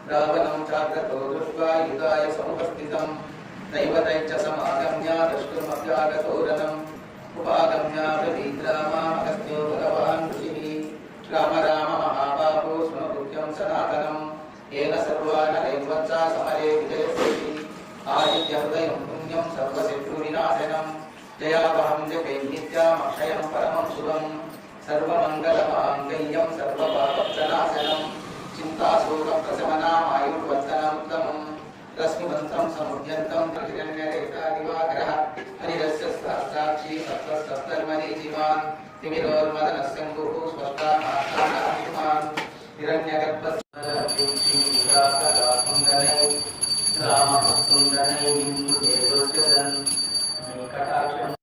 रावणं चाग्रतो दृष्ट्वा युधाय समुपस्थितं दैवतैश्च समागम्य द्रष्टुमप्यागतोरनम् उपागम्य प्रवीद्रामागस्त्यो भगवान् ऋषिः राम राम महाबाहो स्मृत्युं सनातनं येन सर्वानरैर्वत्सा समरे विजयश्री आदित्यहृदयं पुण्यं सर्वशत्रुविनाशनं जयावहं जपे नित्यामक्षयं परमं शुभं सर्वमङ्गलमाङ्गल्यं सर्वपापप्रणाशनं चिन्ताशोकप्रशमनामायुर्वर्धनमुत्तमं रश्मिवन्तं समुद्यन्तं त्रिहिरण्यरेखादिवाकरः हरिरस्य सहस्राक्षी सप्तस्तर्मरीचिमान् तिमिरोन्मदनस्यङ्गुः स्पष्टामात्मानः हिरण्यगर्भस्वरपूक्षीरासदाकुन्दनै रामभक्तुन्दनै बिन्दुदेवोज्जलन् कटाक्षं